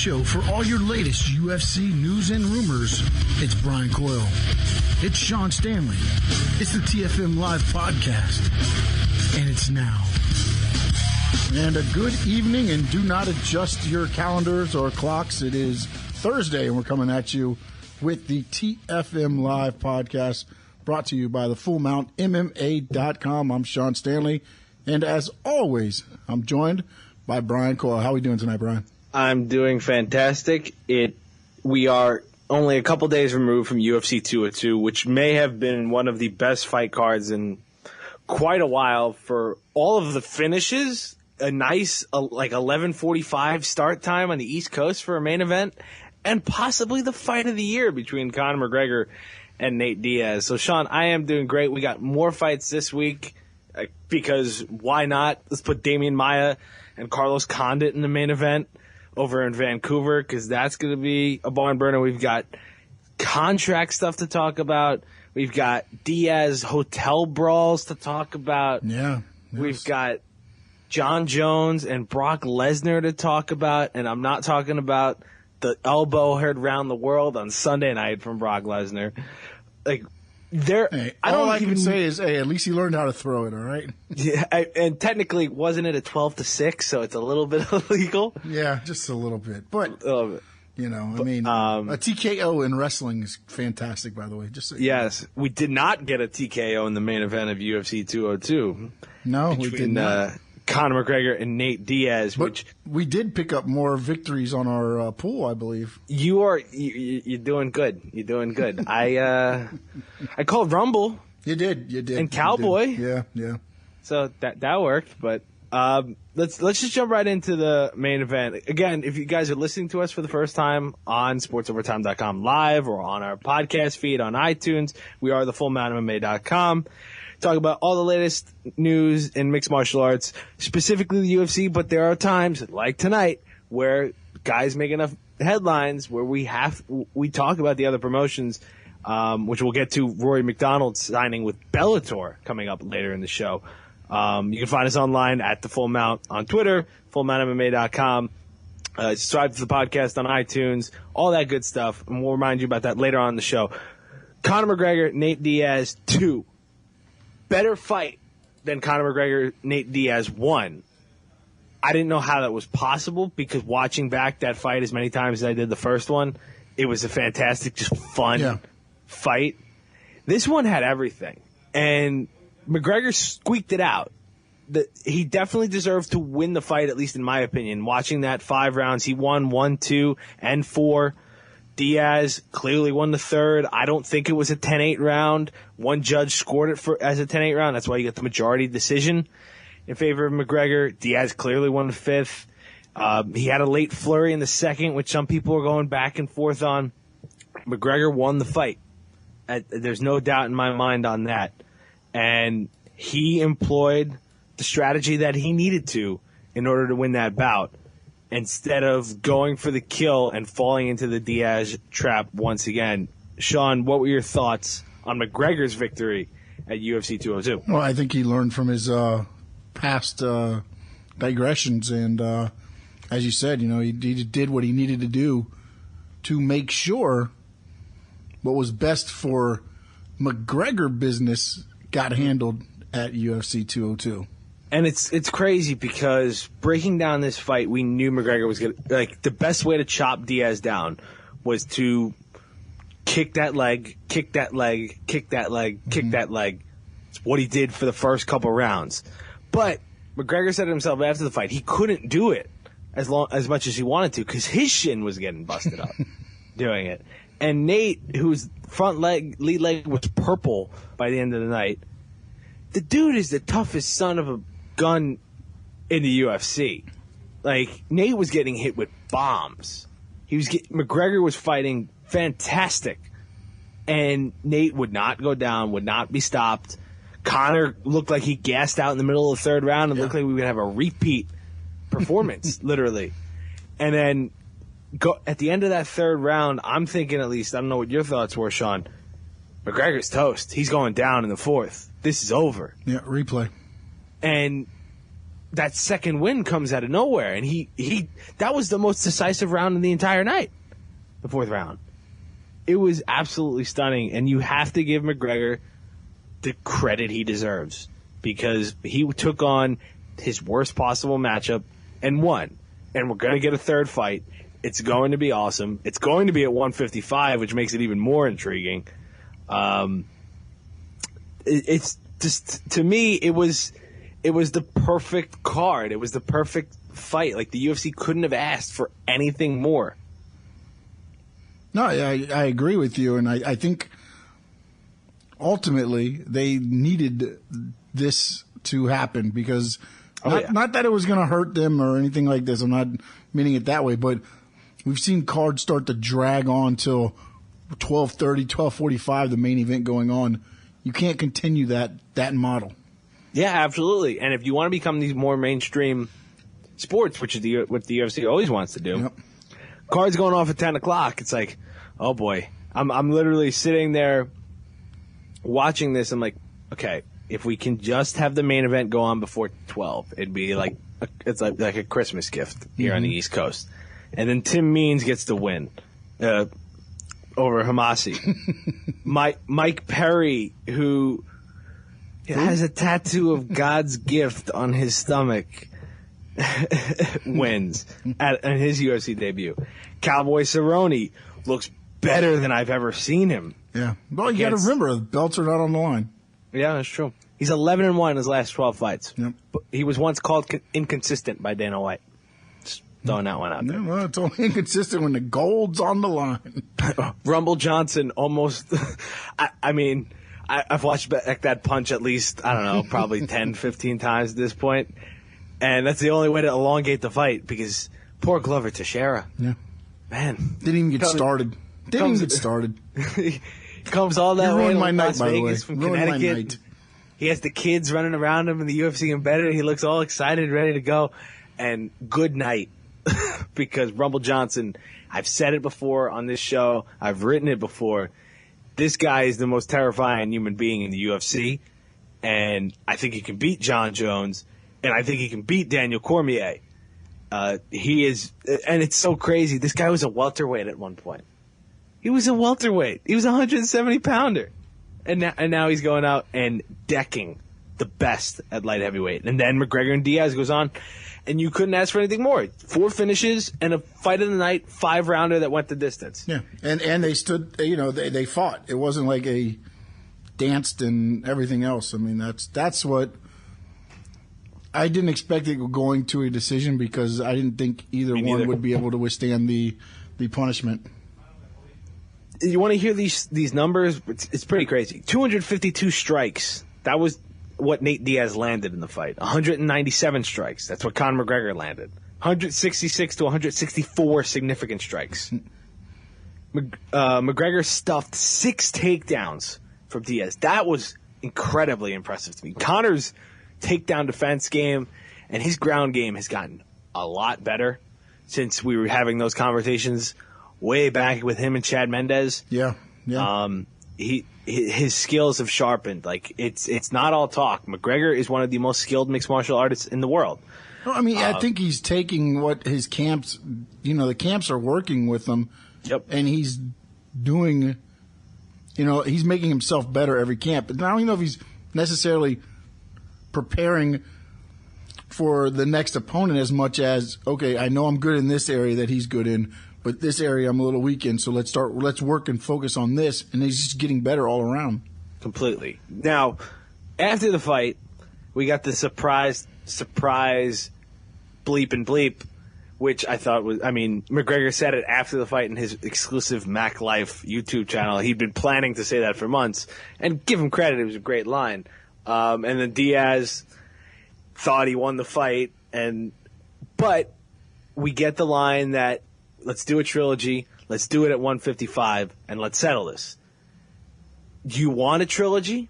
show for all your latest UFC news and rumors. It's Brian Coyle. It's Sean Stanley. It's the TFM Live Podcast. And it's now. And a good evening, and do not adjust your calendars or clocks. It is Thursday, and we're coming at you with the TFM Live Podcast, brought to you by the Full Mount MMA.com. I'm Sean Stanley, and as always, I'm joined by Brian Coyle. How are we doing tonight, Brian? I'm doing fantastic. We are only a couple days removed from UFC 202, which may have been one of the best fight cards in quite a while for all of the finishes. A nice, 11:45 start time on the East Coast for a main event, and possibly the fight of the year between Conor McGregor and Nate Diaz. So, Sean, I am doing great. We got more fights this week because why not? Let's put Demian Maia and Carlos Condit in the main event over in Vancouver, because that's going to be a barn burner. We've got contract stuff to talk about. We've got Diaz hotel brawls to talk about. Yeah. Yes. We've got John Jones and Brock Lesnar to talk about, and I'm not talking about the elbow heard around the world on Sunday night from Brock Lesnar. All I can say is, at least he learned how to throw it, all right? Yeah, and technically, wasn't it a 12-6, so it's a little bit illegal? Yeah, just a little bit. But, a little bit. A TKO in wrestling is fantastic, by the way. Yes, we did not get a TKO in the main event of UFC 202. No, we did not. Conor McGregor and Nate Diaz, but we did pick up more victories on our pool, I believe. You're doing good. You're doing good. I called Rumble. You did. And Cowboy. Yeah. So that worked. But let's just jump right into the main event. Again, if you guys are listening to us for the first time on SportsOvertime.com live or on our podcast feed on iTunes, we are the FullMountMMA.com. Talk about all the latest news in mixed martial arts, specifically the UFC, but there are times, like tonight, where guys make enough headlines where we talk about the other promotions, which we'll get to. Rory MacDonald signing with Bellator coming up later in the show. You can find us online at The Full Mount on Twitter, FullMountMMA.com. Subscribe to the podcast on iTunes, all that good stuff, and we'll remind you about that later on in the show. Conor McGregor, Nate Diaz 2. Better fight than Conor McGregor, Nate Diaz 1. I didn't know how that was possible, because watching back that fight as many times as I did the first one, it was a fantastic, just fun fight. This one had everything, and McGregor squeaked it out. He definitely deserved to win the fight, at least in my opinion. Watching that 5 rounds, he won 1, 2, and 4. Diaz clearly won the third. I don't think it was a 10-8 round. One judge scored it as a 10-8 round. That's why you get the majority decision in favor of McGregor. Diaz clearly won the fifth. He had a late flurry in the second, which some people are going back and forth on. McGregor won the fight. There's no doubt in my mind on that. And he employed the strategy that he needed to in order to win that bout, instead of going for the kill and falling into the Diaz trap once again. Sean, what were your thoughts on McGregor's victory at UFC 202? Well, I think he learned from his past digressions, and as you said, he did what he needed to do to make sure what was best for McGregor business got handled at UFC 202. And it's crazy, because breaking down this fight, we knew McGregor was going to, the best way to chop Diaz down was to kick that leg, kick that leg, kick that leg, kick that leg. It's what he did for the first couple rounds. But McGregor said to himself after the fight, he couldn't do it as much as he wanted to, because his shin was getting busted up doing it. And Nate, whose lead leg was purple by the end of the night, the dude is the toughest son of a gun in the UFC. Nate was getting hit with bombs. McGregor was fighting fantastic, and Nate would not go down, would not be stopped. Conor looked like he gassed out in the middle of the third round and looked like we would have a repeat performance, literally. And then at the end of that third round, I'm thinking, at least, I don't know what your thoughts were, Sean, McGregor's toast. He's going down in the fourth. This is over. Yeah, replay. And that second win comes out of nowhere, and he that was the most decisive round in the entire night, the fourth round. It was absolutely stunning, and you have to give McGregor the credit he deserves because he took on his worst possible matchup and won. And we're going to get a third fight. It's going to be awesome. It's going to be at 155, which makes it even more intriguing. It's just, to me, it was the perfect card. It was the perfect fight. Like, the UFC couldn't have asked for anything more. No, I agree with you, and I think ultimately they needed this to happen because not that it was going to hurt them or anything like this. I'm not meaning it that way, but we've seen cards start to drag on till 12:30, 12:45, the main event going on. You can't continue that model. Yeah, absolutely. And if you want to become these more mainstream sports, which is what the UFC always wants to do, yep. Cards going off at 10 o'clock. It's like, oh boy. I'm literally sitting there watching this. I'm like, okay, if we can just have the main event go on before 12, it'd be like it's like a Christmas gift here on the East Coast. And then Tim Means gets the win over Hamasi. Mike Perry, who has a tattoo of God's gift on his stomach, wins in his UFC debut. Cowboy Cerrone looks better than I've ever seen him. Yeah. Well, you got to remember, the belts are not on the line. Yeah, that's true. He's 11-1 in his last 12 fights. Yep. But he was once called inconsistent by Dana White. Just throwing that one out there. Yeah, well, it's only inconsistent when the gold's on the line. Rumble Johnson almost... I mean, I've watched that punch at least, I don't know, probably 10, 15 times at this point. And that's the only way to elongate the fight because poor Glover Teixeira. Yeah. Man. Didn't even get started. He comes all that way to Las Vegas from Connecticut. He has the kids running around him in the UFC embedded. He looks all excited, ready to go. And good night. Because Rumble Johnson, I've said it before on this show. I've written it before. This guy is the most terrifying human being in the UFC. And I think he can beat John Jones. And I think he can beat Daniel Cormier. He is, and it's so crazy. This guy was a welterweight at one point. He was a welterweight. He was a 170-pounder. And now he's going out and decking the best at light heavyweight. And then McGregor and Diaz goes on, and you couldn't ask for anything more. 4 finishes and a fight of the night, 5-rounder that went the distance. Yeah, and they stood, they fought. It wasn't like a danced and everything else. I mean, that's what I didn't expect it going to a decision because I didn't think either one would be able to withstand the punishment. You want to hear these numbers? It's pretty crazy. 252 strikes. That was what Nate Diaz landed in the fight. 197 strikes. That's what Conor McGregor landed. 166 to 164 significant strikes. McGregor stuffed 6 takedowns from Diaz. That was incredibly impressive to me. Conor's takedown defense game and his ground game has gotten a lot better since we were having those conversations way back with him and Chad Mendez. Yeah. His skills have sharpened. Like it's not all talk. McGregor is one of the most skilled mixed martial artists in the world. Well, I mean, I think he's taking what his camps, the camps are working with him. Yep. And he's doing, he's making himself better every camp. But I don't even know if he's necessarily preparing for the next opponent as much as, okay, I know I'm good in this area that he's good in, but this area I'm a little weak in, so let's work and focus on this, and he's just getting better all around. Completely. Now, after the fight, we got the surprise bleep and bleep, which I thought was, McGregor said it after the fight in his exclusive Mac Life YouTube channel. He'd been planning to say that for months, and give him credit, it was a great line. And then Diaz thought he won the fight, but we get the line that let's do a trilogy, let's do it at 155, and let's settle this. Do you want a trilogy?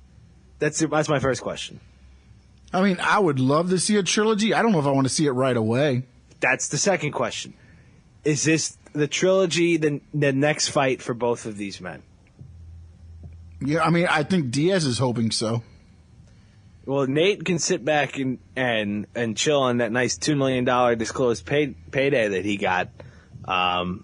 That's my first question. I mean, I would love to see a trilogy. I don't know if I want to see it right away. That's the second question. Is this the trilogy, the next fight for both of these men? Yeah, I mean, I think Diaz is hoping so. Well, Nate can sit back and chill on that nice $2 million disclosed payday that he got from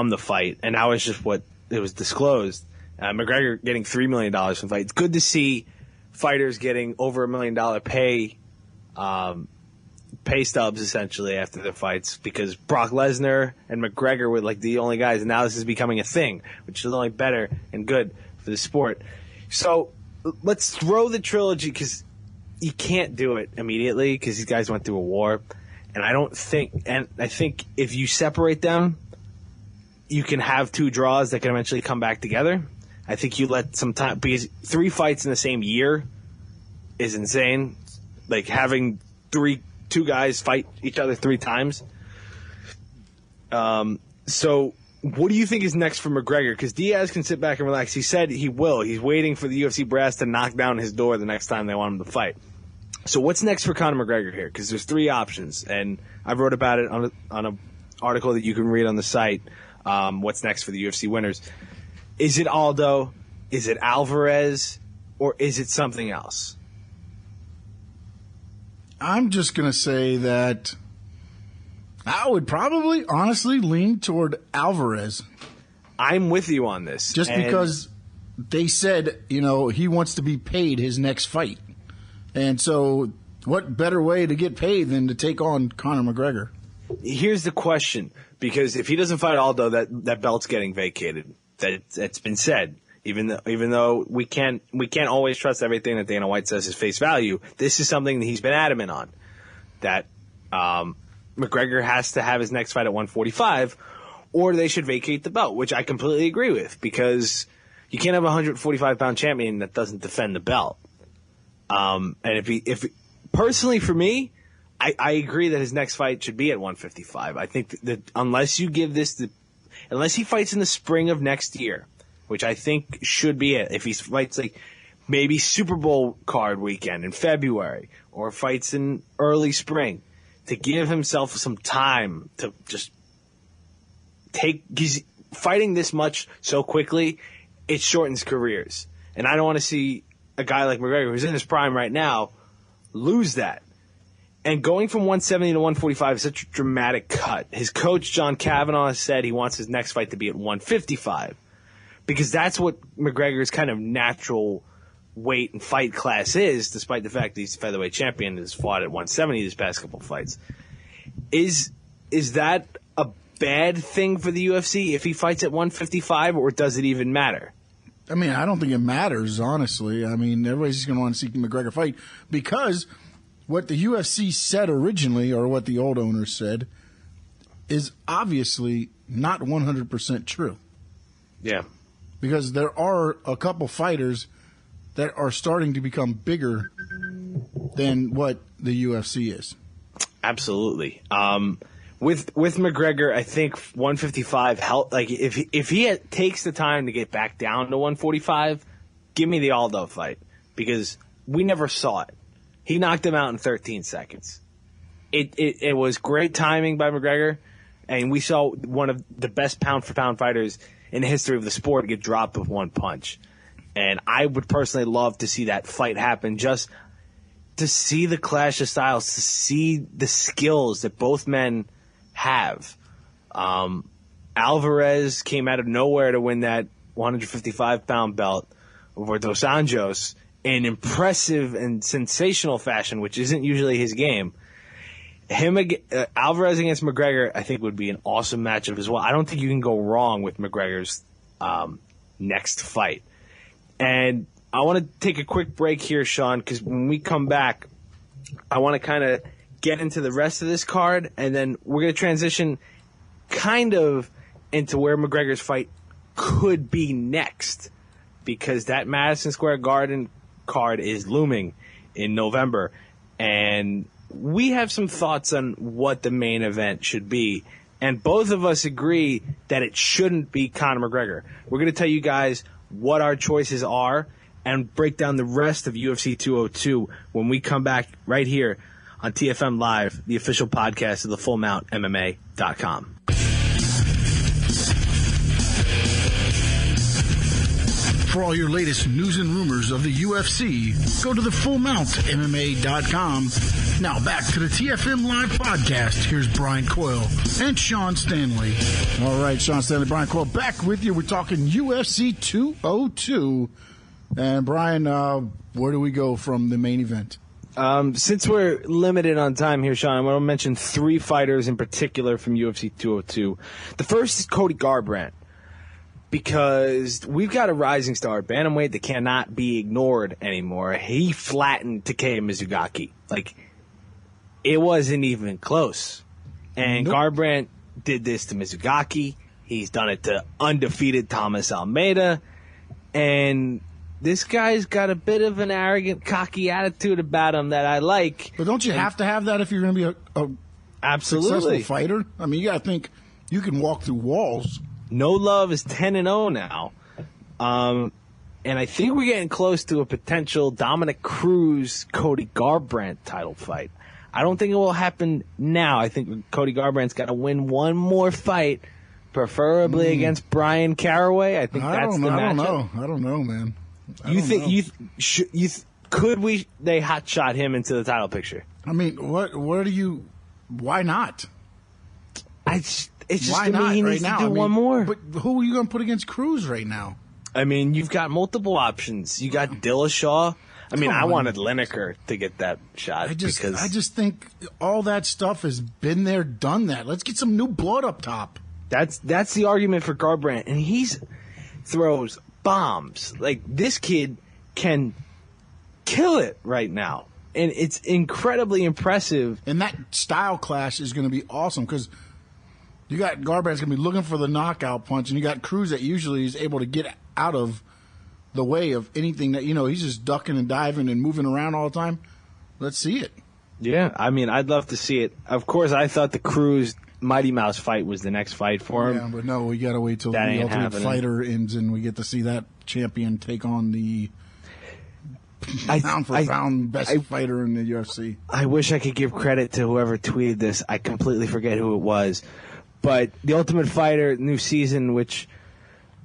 the fight, and that was just what it was disclosed. McGregor getting $3 million from the fight. It's good to see fighters getting over $1 million pay stubs essentially after their fights, because Brock Lesnar and McGregor were like the only guys, and now this is becoming a thing, which is only better and good for the sport. So let's throw the trilogy, because you can't do it immediately because these guys went through a war, and I think if you separate them, you can have 2 draws that can eventually come back together. I think you let some time, because 3 fights in the same year is insane. Like having 2 guys fight each other 3 times. So what do you think is next for McGregor? Because Diaz can sit back and relax. He said he will. He's waiting for the UFC brass to knock down his door the next time they want him to fight. So what's next for Conor McGregor here? Because there's 3 options, and I wrote about it on an article that you can read on the site. What's next for the UFC winners? Is it Aldo? Is it Alvarez? Or is it something else? I'm just going to say that I would probably honestly lean toward Alvarez. I'm with you on this. Just because they said, he wants to be paid his next fight. And so what better way to get paid than to take on Conor McGregor? Here's the question, because if he doesn't fight Aldo, that belt's getting vacated. That's been said. Even though we can't always trust everything that Dana White says is face value, this is something that he's been adamant on, that McGregor has to have his next fight at 145, or they should vacate the belt, which I completely agree with, because you can't have a 145-pound champion that doesn't defend the belt. And if personally for me, I agree that his next fight should be at 155. I think that unless he fights in the spring of next year, which I think should be it. If he fights like maybe Super Bowl card weekend in February, or fights in early spring, to give himself some time to just he's fighting this much so quickly, it shortens careers. And I don't want to see a guy like McGregor, who's in his prime right now, lose that. And going from 170 to 145 is such a dramatic cut. His coach, John Kavanaugh, has said he wants his next fight to be at 155. Because that's what McGregor's kind of natural weight and fight class is, despite the fact that he's the featherweight champion and has fought at 170 these past couple fights. Is that a bad thing for the UFC if he fights at 155, or does it even matter? I mean, I don't think it matters, honestly. I mean, everybody's just going to want to see McGregor fight, because what the UFC said originally, or what the old owners said, is obviously not 100% true. Yeah. Because there are a couple fighters that are starting to become bigger than what the UFC is. Absolutely. With McGregor, I think 155 help. Like if he takes the time to get back down to 145, give me the Aldo fight, because we never saw it. He knocked him out in 13 seconds. It was great timing by McGregor, and we saw one of the best pound for pound fighters in the history of the sport get dropped with one punch. And I would personally love to see that fight happen, just to see the clash of styles, to see the skills that both men have. Alvarez came out of nowhere to win that 155-pound belt over Dos Anjos in impressive and sensational fashion, which isn't usually his game. Alvarez against McGregor, I think, would be an awesome matchup as well. I don't think you can go wrong with McGregor's next fight. And I want to take a quick break here, Sean, because when we come back, I want to kind of get into the rest of this card, and then we're going to transition kind of into where McGregor's fight could be next, because that Madison Square Garden card is looming in November, and we have some thoughts on what the main event should be, and both of us agree that it shouldn't be Conor McGregor. We're going to tell you guys what our choices are and break down the rest of UFC 202 when we come back right here on TFM Live, the official podcast of the FullMountMMA.com. For all your latest news and rumors of the UFC, go to thefullmountmma.com. Now back to the TFM Live podcast. Here's Brian Coyle and Sean Stanley. All right, Sean Stanley, Brian Coyle back with you. We're talking UFC 202. And Brian, where do we go from the main event? Since we're limited on time here, Sean, I want to mention 3 fighters in particular from UFC 202. The first is Cody Garbrandt, because we've got a rising star at bantamweight that cannot be ignored anymore. He flattened Takei Mizugaki. Like, it wasn't even close. And Nope. Garbrandt did this to Mizugaki. He's done it to undefeated Thomas Almeida. And this guy's got a bit of an arrogant, cocky attitude about him that I like. But don't you have to have that if you're going to be a Absolutely. successful fighter? I mean, you got to think you can walk through walls. No Love is 10-0 now. And I think we're getting close to a potential Dominic Cruz, Cody Garbrandt title fight. I don't think it will happen now. I think Cody Garbrandt's got to win one more fight, preferably against Brian Caraway. I think that's the matchup. I don't know, man. Could they hot shot him into the title picture? I mean, why not? It's just Why to me not he right needs now? to do one more. But who are you going to put against Cruz right now? I mean, you've got multiple options. You got Dillashaw. I mean, Come I on. wanted Lineker to get that shot. I because just think all that stuff has been there, done that. Let's get some new blood up top. That's the argument for Garbrandt, and he throws bombs. Like, this kid can kill it right now, and it's incredibly impressive. And that style clash is going to be awesome because you got Garbrandt's going to be looking for the knockout punch, and you got Cruz that usually is able to get out of the way of anything that, he's just ducking and diving and moving around all the time. Let's see it. Yeah, I mean, I'd love to see it. Of course, I thought the Cruz Mighty Mouse fight was the next fight for him. Yeah, but no, we got to wait till That the ain't Ultimate happening. Fighter ends and we get to see that champion take on the pound for pound best fighter in the UFC. I wish I could give credit to whoever tweeted this. I completely forget who it was. But the Ultimate Fighter new season, which,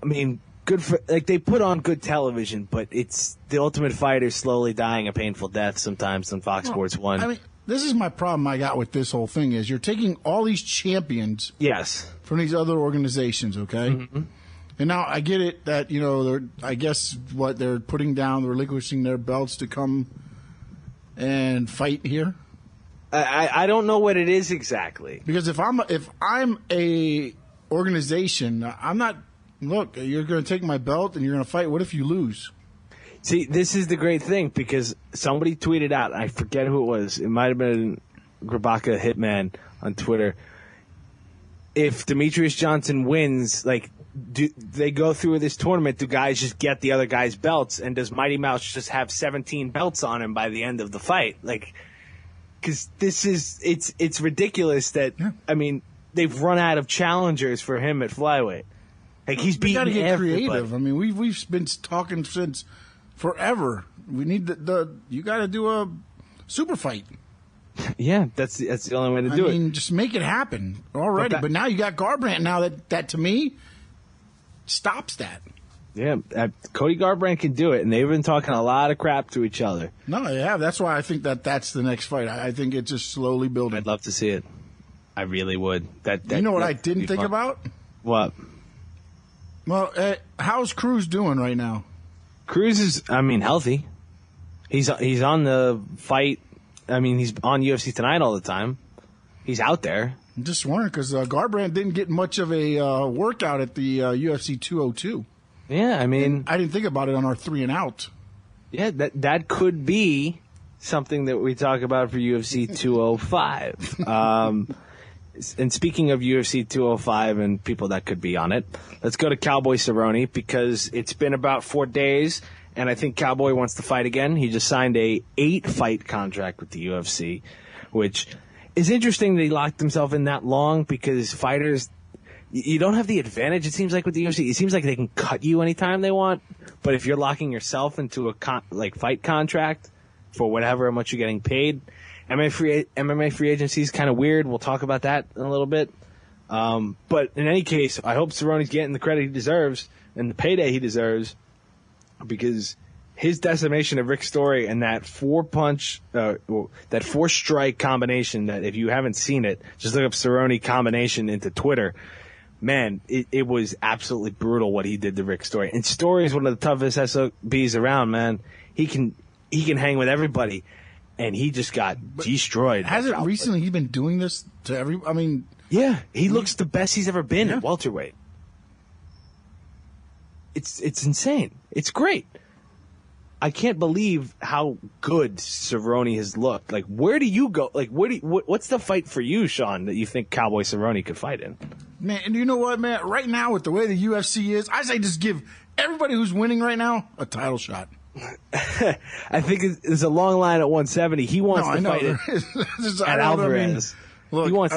I mean, good for, like, they put on good television, but it's the Ultimate Fighter slowly dying a painful death sometimes on Fox Sports 1. I mean, this is my problem I got with this whole thing is you're taking all these champions Yes. from these other organizations, okay? Mm-hmm. And now I get it that, I guess they're putting down, they're relinquishing their belts to come and fight here. I don't know what it is exactly. Because if I'm a organization, I'm not. Look, you're going to take my belt and you're going to fight. What if you lose? See, this is the great thing because somebody tweeted out, I forget who it was. It might have been Grabaka Hitman on Twitter. If Demetrius Johnson wins, like, do they go through this tournament? Do guys just get the other guy's belts? And does Mighty Mouse just have 17 belts on him by the end of the fight? Like, because it's ridiculous that, I mean, they've run out of challengers for him at flyweight. Like, he's beaten everybody. You got to get everybody. creative. I mean, we've been talking since forever. We need you got to do a super fight. Yeah, that's the only way to do I mean, just make it happen already. But now you got Garbrandt now that to me stops that. Yeah, Cody Garbrandt can do it, and they've been talking a lot of crap to each other. No, they have. That's why I think that's the next fight. I think it's just slowly building. I'd love to see it. I really would. You know what I didn't think about? What? Well, how's Cruz doing right now? Cruz is, healthy. He's on the fight. He's on UFC Tonight all the time. He's out there. I'm just wondering because Garbrandt didn't get much of a workout at the UFC 202. Yeah, I didn't think about it on our 3 and Out. Yeah, that could be something that we talk about for UFC 205. And speaking of UFC 205 and people that could be on it, let's go to Cowboy Cerrone because it's been about 4 days, and I think Cowboy wants to fight again. He just signed a 8-fight contract with the UFC, which is interesting that he locked himself in that long because fighters, you don't have the advantage, it seems like, with the UFC. It seems like they can cut you anytime they want, but if you're locking yourself into a fight contract for whatever much you're getting paid, MMA free agency is kind of weird. We'll talk about that in a little bit. But in any case, I hope Cerrone's getting the credit he deserves and the payday he deserves. because his decimation of Rick Story and that that 4-strike combination that if you haven't seen it, just look up Cerrone combination into Twitter. Man, it was absolutely brutal what he did to Rick Story. And Story is one of the toughest SOBs around, man. He can hang with everybody, and he just got destroyed. Hasn't recently he been doing this to every? I mean, yeah, he looks the best he's ever been at welterweight. It's insane. It's great. I can't believe how good Cerrone has looked. Like, where do you go? Like, what's the fight for you, Sean, that you think Cowboy Cerrone could fight in? Man, and you know what, man? Right now, with the way the UFC is, I say just give everybody who's winning right now a title shot. I think there's a long line at 170. He wants to fight it at Alvarez. Look,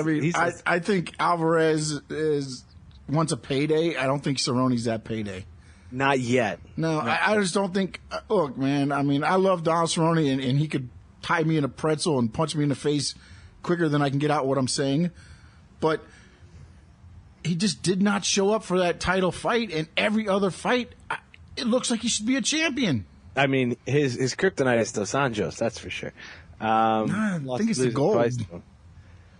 I think Alvarez wants a payday. I don't think Cerrone's that payday. Not yet. No, I just don't think. Look, man, I mean, I love Donald Cerrone, and he could tie me in a pretzel and punch me in the face quicker than I can get out what I'm saying. But he just did not show up for that title fight, and every other fight, it looks like he should be a champion. I mean, his kryptonite is Dos Anjos, that's for sure. I think it's the gold.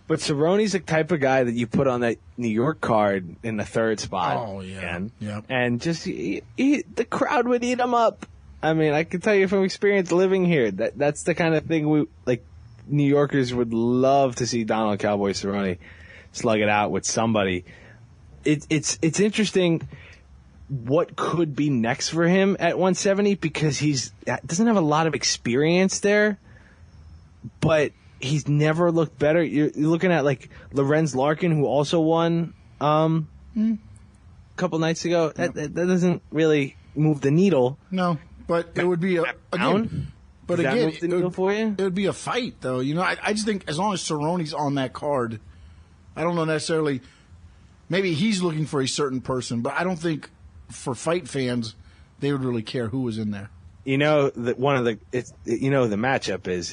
But Cerrone's the type of guy that you put on that New York card in the third spot. Oh, yeah. And just the crowd would eat him up. I mean, I can tell you from experience living here, that's the kind of thing New Yorkers would love to see Donald Cowboy Cerrone slug it out with somebody. It's interesting what could be next for him at 170 because doesn't have a lot of experience there, but he's never looked better. You're looking at like Lorenz Larkin, who also won a couple nights ago. That doesn't really move the needle. No, but it would be for you? It would be a fight, though. You know, I just think as long as Cerrone's on that card, I don't know necessarily. Maybe he's looking for a certain person, but I don't think for fight fans they would really care who was in there. You know that the matchup is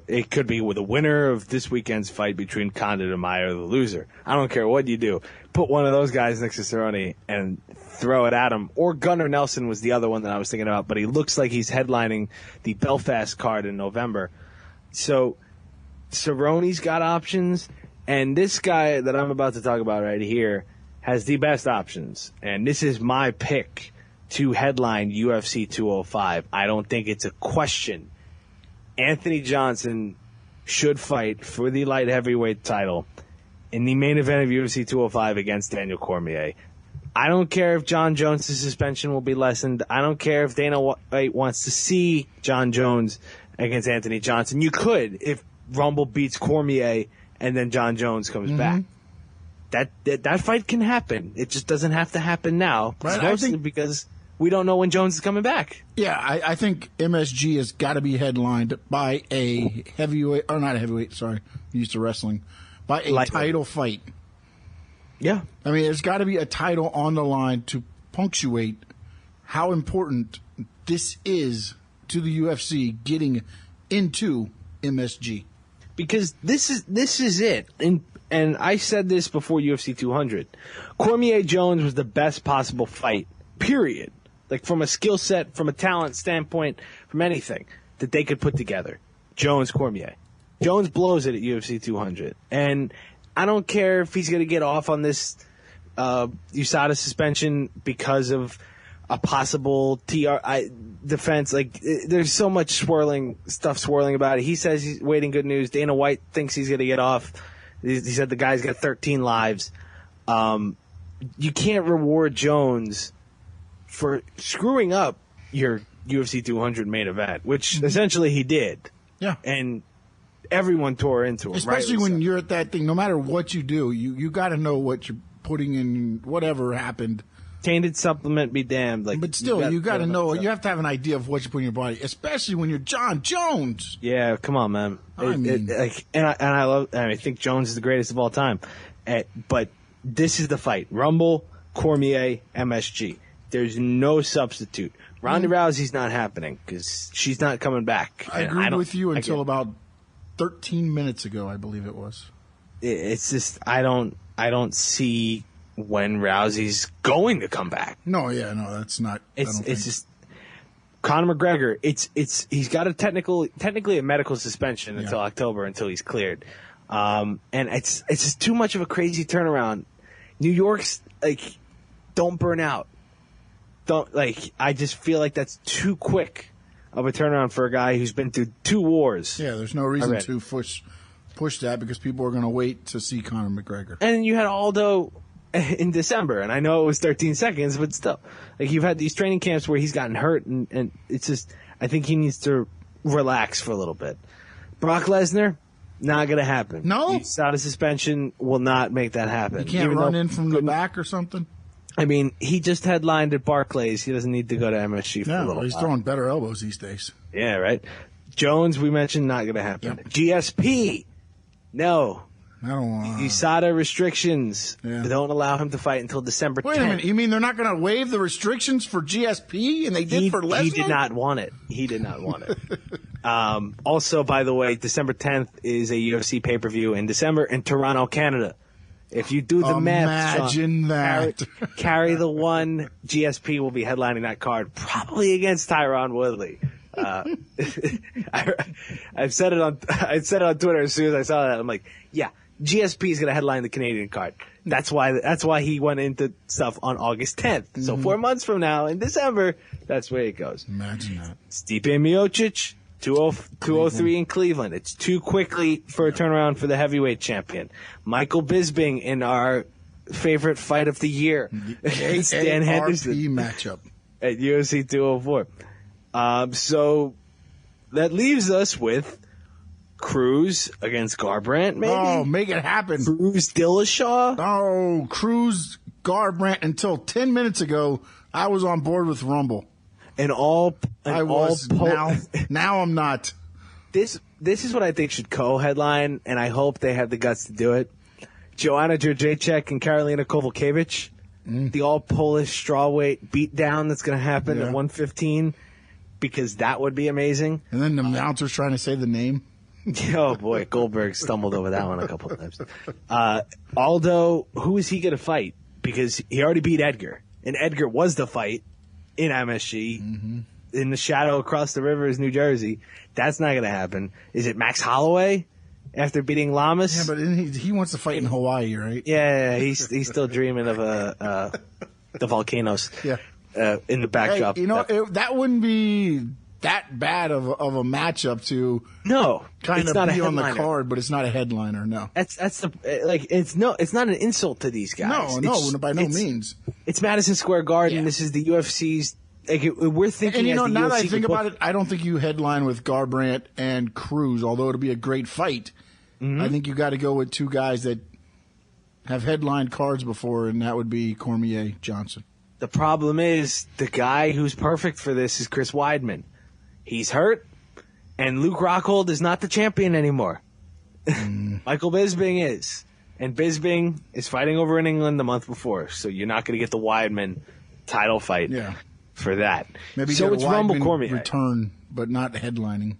it could be with the winner of this weekend's fight between Condit and Maia or the loser. I don't care what you do. Put one of those guys next to Cerrone and throw it at him. Or Gunnar Nelson was the other one that I was thinking about, but he looks like he's headlining the Belfast card in November. So Cerrone's got options, and this guy that I'm about to talk about right here has the best options. And this is my pick to headline UFC 205. I don't think it's a question. Anthony Johnson should fight for the light heavyweight title in the main event of UFC 205 against Daniel Cormier. I don't care if John Jones' suspension will be lessened. I don't care if Dana White wants to see John Jones against Anthony Johnson. You could if Rumble beats Cormier and then John Jones comes back. That fight can happen. It just doesn't have to happen now. Right, mostly because we don't know when Jones is coming back. Yeah, I think MSG has got to be headlined by a heavyweight, or not a heavyweight, sorry, I'm used to wrestling, by a title fight. Yeah. I mean, there's got to be a title on the line to punctuate how important this is to the UFC getting into MSG. Because this is it. And I said this before UFC 200. Cormier-Jones was the best possible fight, period. Like from a skill set, from a talent standpoint, from anything that they could put together. Jones-Cormier. Jones blows it at UFC 200. And I don't care if he's going to get off on this USADA suspension because of a possible defense. Like, there's so much stuff swirling about it. He says he's waiting good news. Dana White thinks he's going to get off. He said the guy's got 13 lives. You can't reward Jones for screwing up your UFC 200 main event, which essentially he did. Yeah. And everyone tore into him. Especially when you're at that thing, no matter what you do, you got to know what you're putting in, whatever happened. Tainted supplement be damned. But still, you got to know, you have to have an idea of what you put in your body, especially when you're John Jones. Yeah, come on, man. I think Jones is the greatest of all time. But this is the fight. Rumble, Cormier, MSG. There's no substitute. Ronda Rousey's not happening because she's not coming back. I agreed with you until about 13 minutes ago, I believe it was. It's just I don't see when Rousey's going to come back. No, that's not. It's just Conor McGregor, he's got a technically a medical suspension until October until he's cleared, and it's just too much of a crazy turnaround. New York's don't burn out. I just feel like that's too quick of a turnaround for a guy who's been through 2 wars. Yeah, there's no reason to push that because people are going to wait to see Conor McGregor. And you had Aldo in December, and I know it was 13 seconds, but still, you've had these training camps where he's gotten hurt, and it's just, I think he needs to relax for a little bit. Brock Lesnar, not going to happen. No? He's out of suspension, will not make that happen. He can't run in from the back or something? I mean, he just headlined at Barclays. He doesn't need to go to MSG for a little he's while. throwing better elbows these days. Yeah, right. Jones, we mentioned, not going to happen. Yep. GSP, no. I don't want USADA restrictions don't allow him to fight until December 10th. Wait a minute. You mean they're not going to waive the restrictions for GSP and they did for Lesnar? He did not want it. He did not want it. Also, by the way, December 10th is a UFC pay-per-view in December in Toronto, Canada. If you do the math, imagine that. Carry the one. GSP will be headlining that card, probably against Tyron Woodley. I said it on Twitter as soon as I saw that. I'm like, yeah, GSP is going to headline the Canadian card. That's why he went into stuff on August 10th. Mm-hmm. So 4 months from now, in December, that's where it goes. Imagine that. Stipe Miocic, 203 in Cleveland. It's too quickly for a turnaround for the heavyweight champion. Michael Bisping in our favorite fight of the year. Stan Henderson matchup at UFC 204. So that leaves us with Cruz against Garbrandt, maybe? Oh, make it happen. Cruz Dillashaw? Oh, Cruz Garbrandt. Until 10 minutes ago, I was on board with Rumble. Now I'm not. This is what I think should co-headline, and I hope they have the guts to do it. Joanna Jędrzejczyk and Karolina Kowalkiewicz, the all-Polish strawweight beatdown that's going to happen at 115, because that would be amazing. And then the announcer's trying to say the name. Oh, boy, Goldberg stumbled over that one a couple of times. Aldo, who is he going to fight? Because he already beat Edgar, and Edgar was the fight in MSG. Mm-hmm. In the shadow across the river is New Jersey. That's not going to happen. Is it Max Holloway after beating Lamas? Yeah, but he wants to fight in Hawaii, right? Yeah, he's still dreaming of the volcanoes. Yeah, in the backdrop. Hey, that wouldn't be that bad of a matchup to kind of be on the card, but it's not a headliner. No, it's not an insult to these guys. No, by no means. It's Madison Square Garden. Yeah. This is the UFC's. We're thinking. And now that I think about it, I don't think you headline with Garbrandt and Cruz, although it'll be a great fight. Mm-hmm. I think you got to go with two guys that have headlined cards before, and that would be Cormier Johnson. The problem is the guy who's perfect for this is Chris Weidman. He's hurt, and Luke Rockhold is not the champion anymore. Michael Bisping is. And Bisping is fighting over in England the month before, so you're not going to get the Weidman title fight for that. Maybe so it's Rumble Cormier. Return, but not headlining.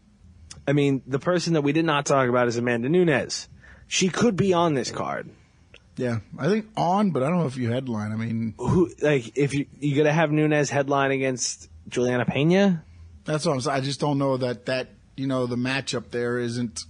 I mean, the person that we did not talk about is Amanda Nunes. She could be on this card. Yeah, I think on, but I don't know if you headline. I mean, if you're going to have Nunes headline against Juliana Pena? That's what I'm saying. I just don't know that the matchup there isn't.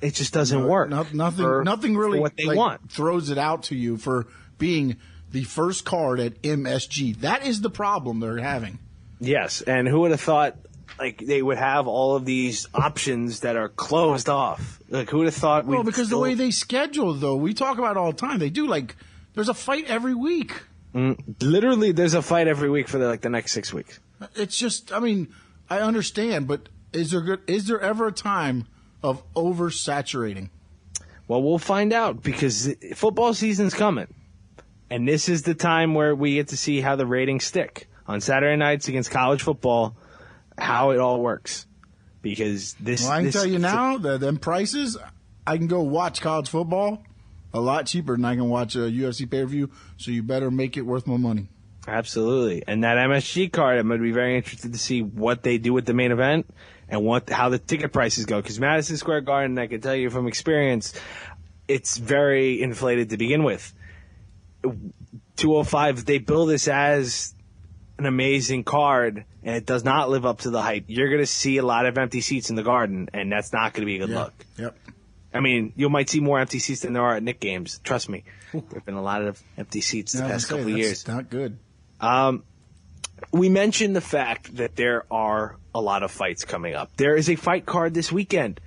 It just doesn't work. Nothing really what they want throws it out to you for being the first card at MSG. That is the problem they're having. Yes, and who would have thought they would have all of these options that are closed off? Who would have thought? Well, because the way they schedule, though, we talk about it all the time. They do there's a fight every week. Literally, there's a fight every week for the next 6 weeks. It's just, I mean, I understand, but is there ever a time of oversaturating? Well, we'll find out because football season's coming. And this is the time where we get to see how the ratings stick on Saturday nights against college football, how it all works. Because I can tell you now, them prices, I can go watch college football a lot cheaper than I can watch a UFC pay-per-view, so you better make it worth my money. Absolutely. And that MSG card, I'm going to be very interested to see what they do with the main event and how the ticket prices go. Because Madison Square Garden, I can tell you from experience, it's very inflated to begin with. 205, they bill this as an amazing card and it does not live up to the hype, you're going to see a lot of empty seats in the Garden, and that's not going to be a good look. Yep. I mean, you might see more empty seats than there are at Knicks games. Trust me. There have been a lot of empty seats the past couple of years. Not good. We mentioned the fact that there are a lot of fights coming up. There is a fight card this weekend.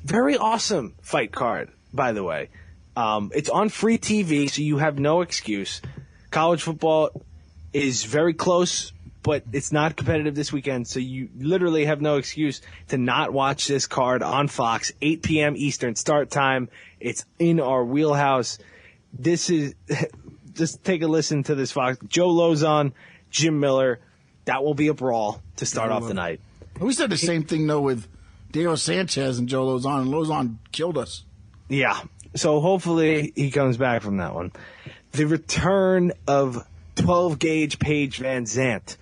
Very awesome fight card, by the way. It's on free TV, so you have no excuse. College football is very close, but it's not competitive this weekend, so you literally have no excuse to not watch this card on Fox, 8 p.m. Eastern start time. It's in our wheelhouse. This is just take a listen to this Fox. Joe Lozon, Jim Miller. That will be a brawl to start off the night. We said the same thing, though, with Diego Sanchez and Joe Lozon, and Lozon killed us. Yeah, so hopefully he comes back from that one. The return of 12-gauge Paige Van Zandt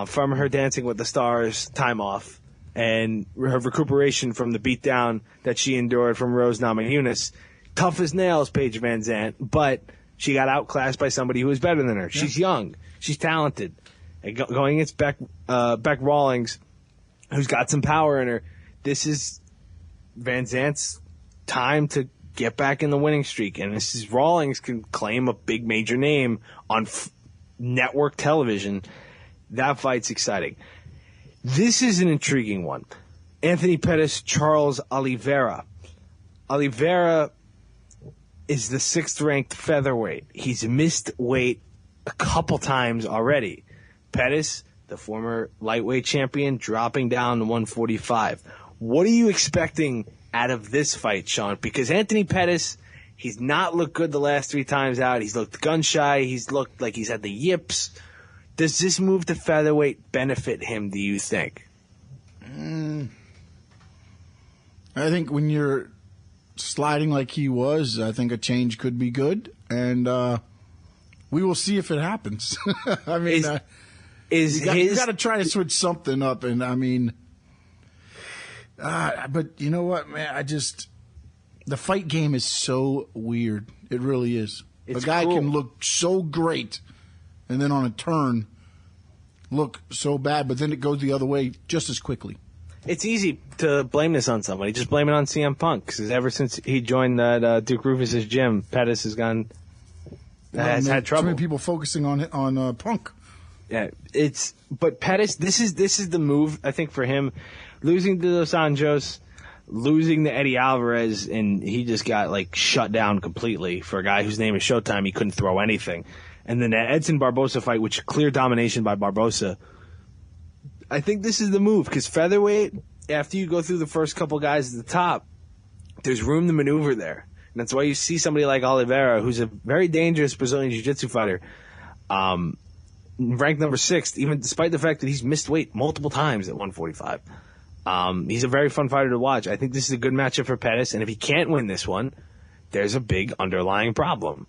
from her Dancing with the Stars time off and her recuperation from the beatdown that she endured from Rose Namajunas. Tough as nails, Paige Van Zandt, but she got outclassed by somebody who was better than her. Yeah. She's young. She's talented. And going against Beck Rawlings, who's got some power in her, this is Van Zandt's time to get back in the winning streak. And this is Rawlings can claim a big major name on network television. That fight's exciting. This is an intriguing one. Anthony Pettis, Charles Oliveira. Oliveira is the 6th-ranked featherweight. He's missed weight a couple times already. Pettis, the former lightweight champion, dropping down to 145. What are you expecting out of this fight, Sean? Because Anthony Pettis, he's not looked good the last 3 times out. He's looked gun-shy. He's looked like he's had the yips. Does this move to featherweight benefit him, do you think? I think when you're sliding like he was, I think a change could be good. And we will see if it happens. I mean, you got to try to switch something up. And, I mean, but you know what, man? The fight game is so weird. It really is. It's a guy cool. can look so great and then on a turn look so bad, but then it goes the other way just as quickly. It's easy to blame this on somebody. Just blame it on CM Punk, because ever since he joined that Duke Rufus's gym, Pettis has had trouble. Too many people focusing on Punk. Yeah, but Pettis. This is the move, I think, for him. Losing to Dos Anjos, losing to Eddie Alvarez, and he just got shut down completely for a guy whose name is Showtime. He couldn't throw anything. And then that Edson Barbosa fight, which clear domination by Barbosa. I think this is the move, because featherweight, after you go through the first couple guys at the top, there's room to maneuver there. And that's why you see somebody like Oliveira, who's a very dangerous Brazilian jiu-jitsu fighter, ranked number 6, even despite the fact that he's missed weight multiple times at 145. He's a very fun fighter to watch. I think this is a good matchup for Pettis, and if he can't win this one, there's a big underlying problem.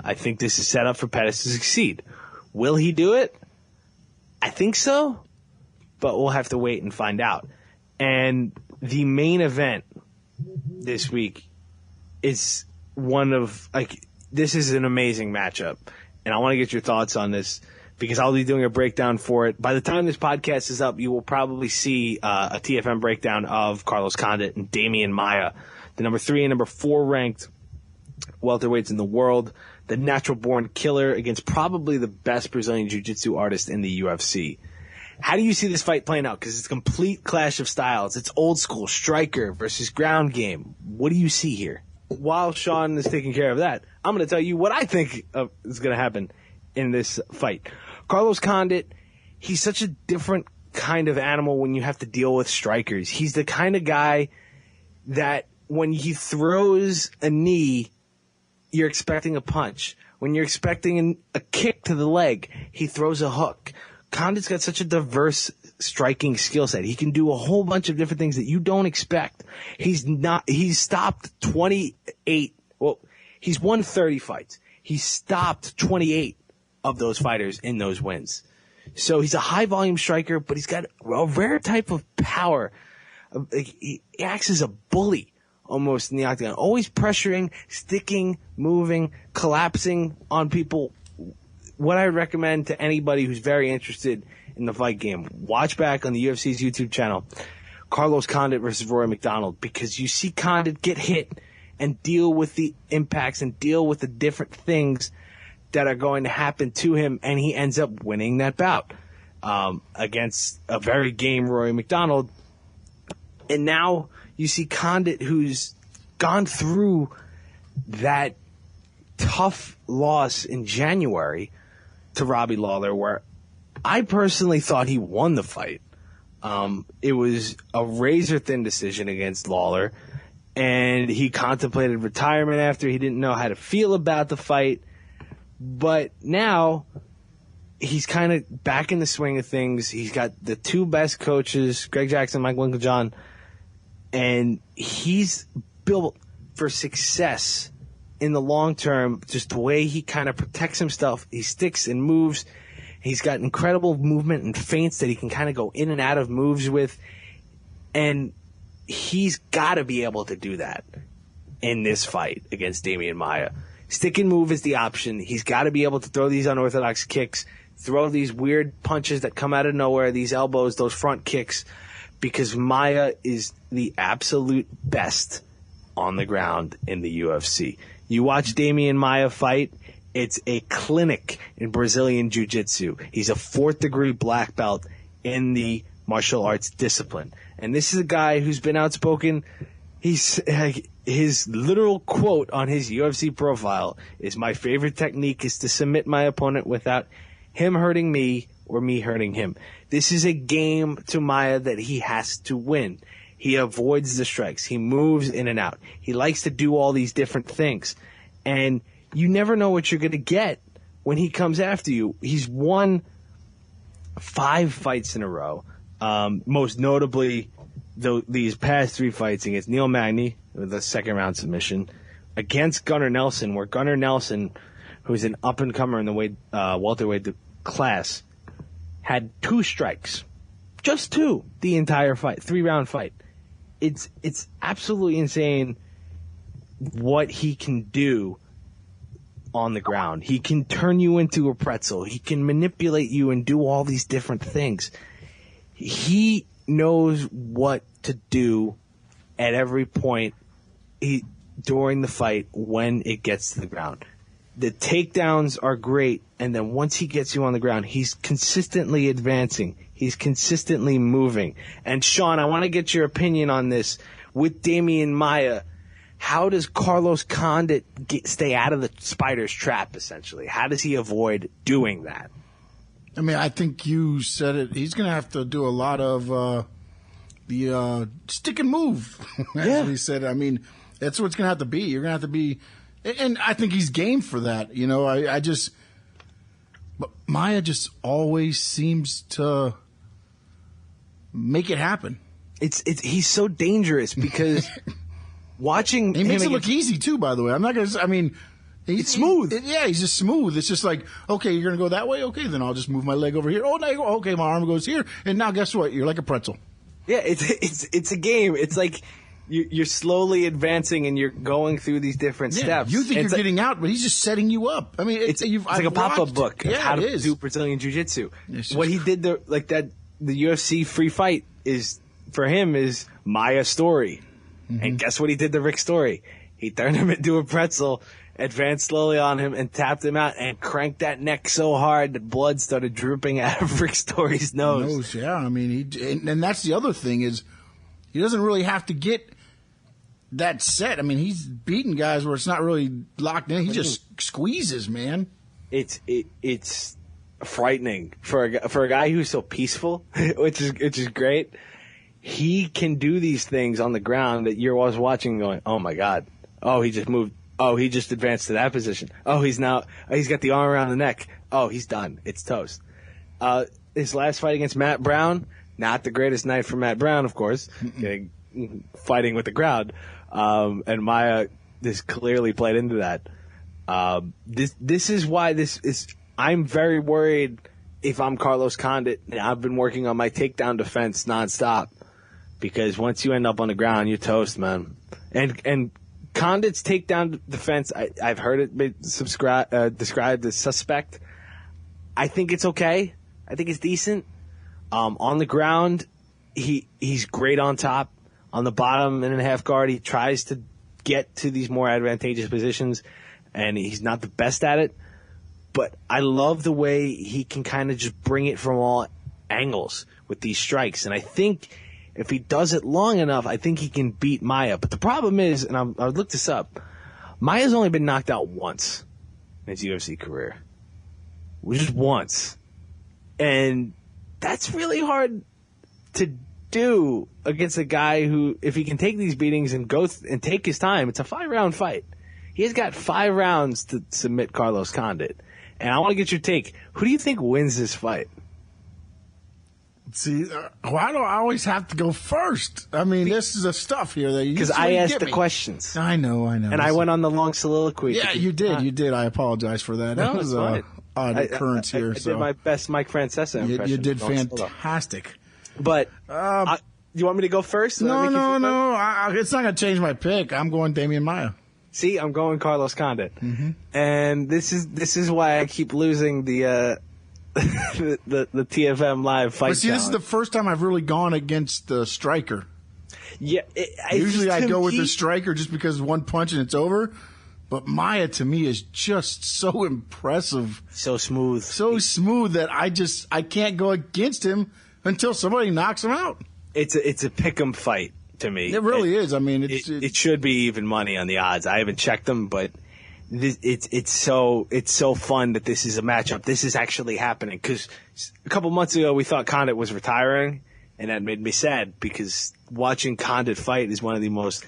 I think this is set up for Pettis to succeed. Will he do it? I think so, but we'll have to wait and find out. And the main event this week is this is an amazing matchup. And I want to get your thoughts on this, because I'll be doing a breakdown for it. By the time this podcast is up, you will probably see a TFM breakdown of Carlos Condit-Demian Maia, the number 3 and number 4 ranked welterweights in the world, the natural-born killer against probably the best Brazilian jiu-jitsu artist in the UFC. How do you see this fight playing out? Because it's a complete clash of styles. It's old school striker versus ground game. What do you see here? While Sean is taking care of that, I'm going to tell you what I think is going to happen in this fight. Carlos Condit, he's such a different kind of animal when you have to deal with strikers. He's the kind of guy that when he throws a knee, you're expecting a punch. When you're expecting a kick to the leg, he throws a hook. Condit's got such a diverse striking skill set. He can do a whole bunch of different things that you don't expect. He's stopped 28. Well, he's won 30 fights. He's stopped 28 of those fighters in those wins. So he's a high volume striker, but he's got a rare type of power. He acts as a bully almost in the octagon, always pressuring, sticking, moving, collapsing on people what I recommend to anybody who's very interested in the fight game, watch back on the UFC's YouTube channel, Carlos Condit versus Rory MacDonald, because you see Condit get hit and deal with the impacts and deal with the different things that are going to happen to him, and he ends up winning that bout against a very game Rory MacDonald. And now you see Condit, who's gone through that tough loss in January to Robbie Lawler, where I personally thought he won the fight. It was a razor-thin decision against Lawler, and he contemplated retirement after. He didn't know how to feel about the fight. But now he's kind of back in the swing of things. He's got the two best coaches, Greg Jackson, Mike Winkeljohn, and he's built for success in the long term, just the way he kind of protects himself. He sticks and moves. He's got incredible movement and feints that he can kind of go in and out of moves with. And he's got to be able to do that in this fight against Demian Maia. Stick and move is the option. He's got to be able to throw these unorthodox kicks, throw these weird punches that come out of nowhere, these elbows, those front kicks, because Maia is the absolute best on the ground in the UFC. You watch Demian Maia fight, it's a clinic in Brazilian Jiu-Jitsu. He's a 4th-degree black belt in the martial arts discipline. And this is a guy who's been outspoken. His literal quote on his UFC profile is, "My favorite technique is to submit my opponent without him hurting me or me hurting him." This is a game to Maia that he has to win. He avoids the strikes. He moves in and out. He likes to do all these different things. And you never know what you're going to get when he comes after you. He's won 5 fights in a row. Most notably, these past 3 fights against Neil Magny with a second-round submission, against Gunnar Nelson, where Gunnar Nelson, who's an up-and-comer in the welterweight class, had 2 strikes. Just 2 the entire fight, 3-round fight. It's absolutely insane what he can do on the ground. He can turn you into a pretzel. He can manipulate you and do all these different things. He knows what to do at every point during the fight when it gets to the ground. The takedowns are great, and then once he gets you on the ground, he's consistently advancing. He's consistently moving. And Sean, I want to get your opinion on this. With Demian Maia, how does Carlos Condit stay out of the spider's trap, essentially? How does he avoid doing that? I mean, I think you said it. He's going to have to do a lot of the stick and move, as we said. I mean, that's what it's going to have to be. You're going to have to be, and I think he's game for that. You know, but Maia just always seems to make it happen. He's so dangerous because watching he makes it look easy too. By the way, I'm not going to. I mean, it's smooth. He's just smooth. It's just like, okay, you're going to go that way. Okay, then I'll just move my leg over here. Oh, now you go. Okay, my arm goes here, and now guess what? You're like a pretzel. Yeah, it's a game. It's like you're slowly advancing and you're going through these different steps. You think you're getting out, but he's just setting you up. I mean, it's like a pop-up book of how to do Brazilian Jiu-Jitsu. What he did the UFC free fight is Maia's story. Mm-hmm. And guess what he did to Rick Story? He turned him into a pretzel, advanced slowly on him, and tapped him out and cranked that neck so hard that blood started drooping out of Rick Story's nose. Yeah, I mean, and that's the other thing is he doesn't really have to get that set. I mean, he's beating guys where it's not really locked in. He just squeezes, man. It's frightening for a guy who's so peaceful, which is great. He can do these things on the ground that you're always watching going, oh my God. Oh, he just moved. Oh, he just advanced to that position. Oh, he's got the arm around the neck. Oh, he's done. It's toast. His last fight against Matt Brown, not the greatest night for Matt Brown, of course, fighting with the crowd. And Maia this clearly played into that. This is why I'm very worried if I'm Carlos Condit, and I've been working on my takedown defense nonstop, because once you end up on the ground, you're toast, man. And Condit's takedown defense, I've heard it described as suspect. I think it's okay. I think it's decent. On the ground, he's great on top. On the bottom and in half guard, he tries to get to these more advantageous positions, and he's not the best at it. But I love the way he can kind of just bring it from all angles with these strikes. And I think if he does it long enough, I think he can beat Maia. But the problem is, and I looked this up, Maia's only been knocked out once in his UFC career. Just once. And that's really hard to do against a guy who, if he can take these beatings and go and take his time, it's a 5-round fight. He has got 5 rounds to submit Carlos Condit. And I want to get your take. Who do you think wins this fight? See, why do I always have to go first? I mean, this is the stuff here that you because I asked the questions. I know. And I went on the long soliloquy. Yeah, you did. I apologize for that. No, that was an odd occurrence here. I did my best Mike Francesa impression. You did fantastic. But you want me to go first? No. It's not going to change my pick. I'm going Demian Maia. See, I'm going Carlos Condit. Mm-hmm. And this is why I keep losing the TFM live fight. But see, this is the first time I've really gone against the striker. Yeah. Usually I go with the striker just because one punch and it's over. But Maia, to me, is just so impressive. So smooth. So smooth that I can't go against him until somebody knocks him out. It's a pick'em fight to me. It really is. I mean, it should be even money on the odds. I haven't checked them, but it's so fun that this is a matchup. This is actually happening because a couple months ago we thought Condit was retiring, and that made me sad because watching Condit fight is one of the most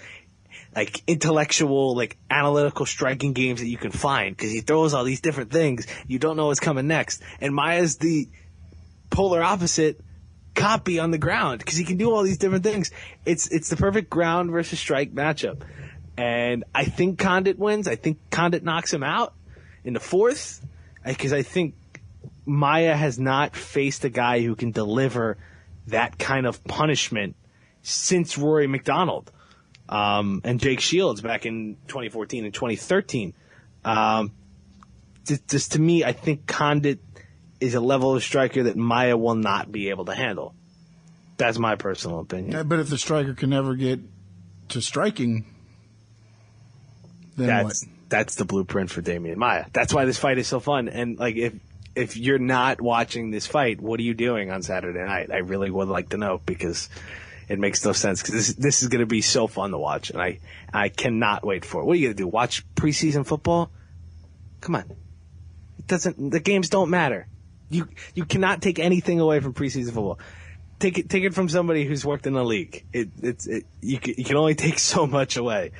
intellectual, analytical striking games that you can find because he throws all these different things. You don't know what's coming next, and Maia's the polar opposite copy on the ground because he can do all these different things. It's the perfect ground versus strike matchup. And I think Condit wins. I think Condit knocks him out in the 4th because I think Maia has not faced a guy who can deliver that kind of punishment since Rory MacDonald and Jake Shields back in 2014 and 2013. Just to me, I think Condit is a level of striker that Maia will not be able to handle. That's my personal opinion. Yeah, but if the striker can never get to striking, then what? That's the blueprint for Demian Maia. That's why this fight is so fun. And if you're not watching this fight, what are you doing on Saturday night? I really would like to know because it makes no sense. Because this is going to be so fun to watch, and I cannot wait for it. What are you going to do? Watch preseason football? Come on, the games don't matter. You cannot take anything away from preseason football. Take it from somebody who's worked in the league. You can only take so much away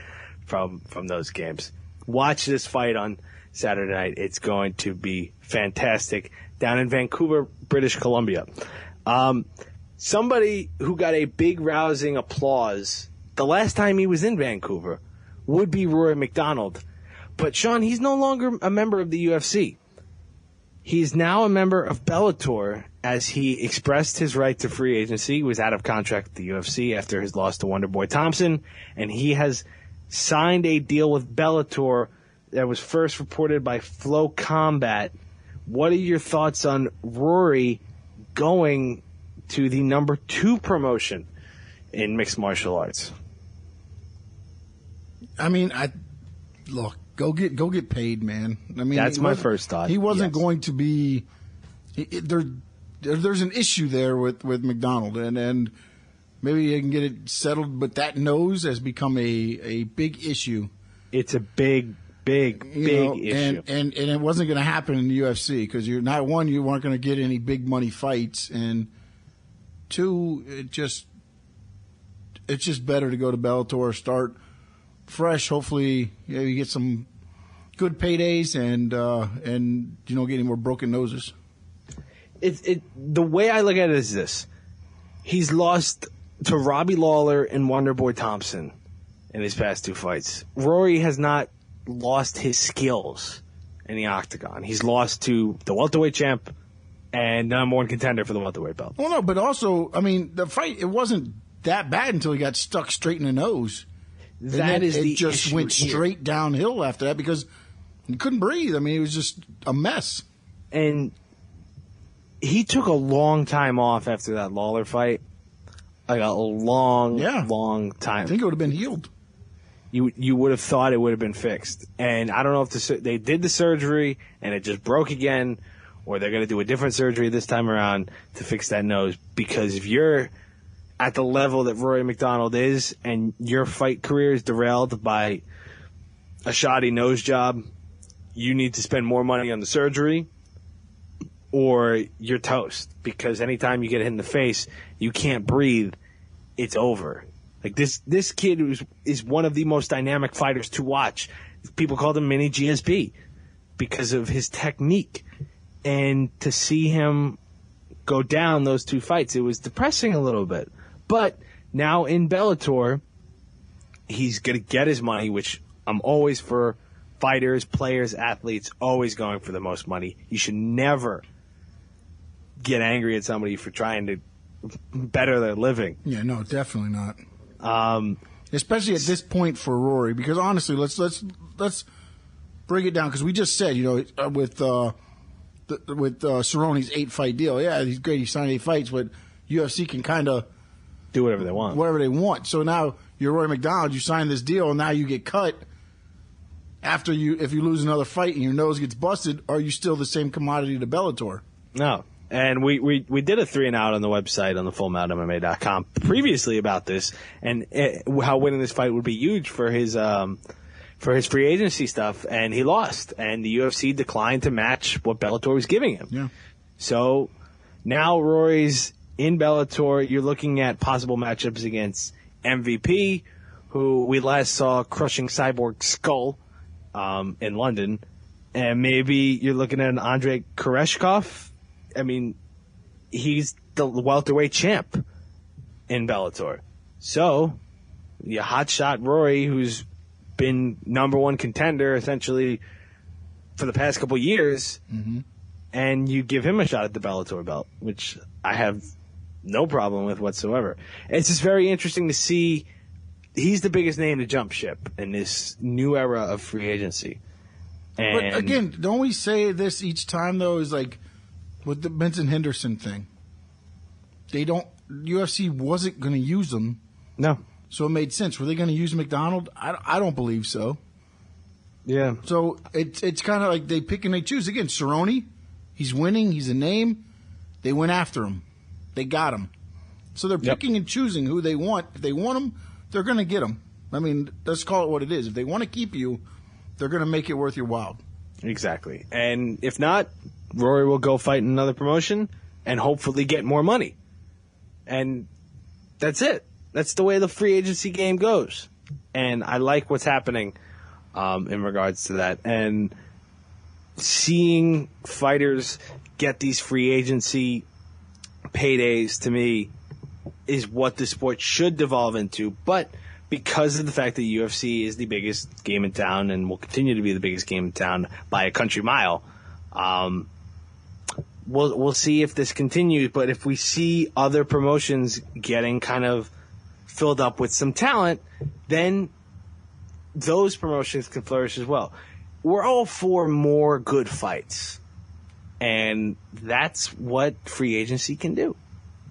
from those games. Watch this fight on Saturday night. It's going to be fantastic down in Vancouver, British Columbia. Somebody who got a big rousing applause the last time he was in Vancouver would be Rory MacDonald. But Sean, he's no longer a member of the UFC. He's now a member of Bellator as he expressed his right to free agency. He was out of contract with the UFC after his loss to Wonderboy Thompson, and he has signed a deal with Bellator that was first reported by Flow Combat. What are your thoughts on Rory going to the number 2 promotion in mixed martial arts? I mean, look. Go get paid, man. I mean, that's my first thought. He wasn't going to be. There's an issue there with MacDonald, and maybe you can get it settled. But that nose has become a big issue. It's a big issue, and it wasn't going to happen in the UFC because you weren't going to get any big money fights, and 2, it's just better to go to Bellator, start fresh. Hopefully, you get some good paydays and you don't get any more broken noses. The way I look at it is this: he's lost to Robbie Lawler and Wonderboy Thompson in his past 2 fights. Rory has not lost his skills in the octagon. He's lost to the welterweight champ and number 1 contender for the welterweight belt. Well, no, but also, I mean, the fight, it wasn't that bad until he got stuck straight in the nose. That is the issue. It just went straight downhill after that because he couldn't breathe. I mean, it was just a mess. And he took a long time off after that Lawler fight. Like a long time. I think it would have been healed. You would have thought it would have been fixed. And I don't know if they did the surgery and it just broke again, or they're going to do a different surgery this time around to fix that nose. Because if you're at the level that Rory MacDonald is and your fight career is derailed by a shoddy nose job, you need to spend more money on the surgery or you're toast. Because anytime you get hit in the face, you can't breathe, it's over. Like this kid is one of the most dynamic fighters to watch. People called him Mini GSP because of his technique. And to see him go down those two fights, it was depressing a little bit. But now in Bellator, he's going to get his money, which I'm always for fighters, players, athletes, always going for the most money. You should never get angry at somebody for trying to better their living. Yeah, no, definitely not. Especially at this point for Rory, because honestly, let's break it down. Because we just said, with Cerrone's 8-fight deal, yeah, he's great. He signed 8 fights, but UFC can kind of do whatever they want. So now you're Rory MacDonald. You sign this deal, and now you get cut. After if you lose another fight and your nose gets busted, are you still the same commodity to Bellator? No. And we did a 3 and out on the website on the fullmountmma.com previously about this and how winning this fight would be huge for his free agency stuff, and he lost, and the UFC declined to match what Bellator was giving him. Yeah. So now Rory's in Bellator. You're looking at possible matchups against MVP, who we last saw crushing Cyborg Skull in London, and maybe you're looking at an Andrei Koreshkov. I mean, he's the welterweight champ in Bellator. So, you hotshot Rory, who's been number one contender essentially for the past couple years, and you give him a shot at the Bellator belt, which I have no problem with whatsoever. It's just very interesting to see. He's the biggest name to jump ship in this new era of free agency. And but again, don't we say this each time, though, is like, with the Benson Henderson thing, UFC wasn't going to use them. No. So it made sense. Were they going to use MacDonald? I don't believe so. Yeah. So it's kind of like they pick and they choose. Again, Cerrone, he's winning. He's a name. They went after him. They got him. So they're picking and choosing who they want. If they want him, they're going to get him. I mean, let's call it what it is. If they want to keep you, they're going to make it worth your while. Exactly. And if not, Rory will go fight in another promotion and hopefully get more money. And that's it. That's the way the free agency game goes. And I like what's happening in regards to that. And seeing fighters get these free agency paydays, to me, is what the sport should devolve into. But because of the fact that UFC is the biggest game in town and will continue to be the biggest game in town by a country mile, we'll see if this continues. But if we see other promotions getting kind of filled up with some talent, then those promotions can flourish as well. We're all for more good fights, and that's what free agency can do.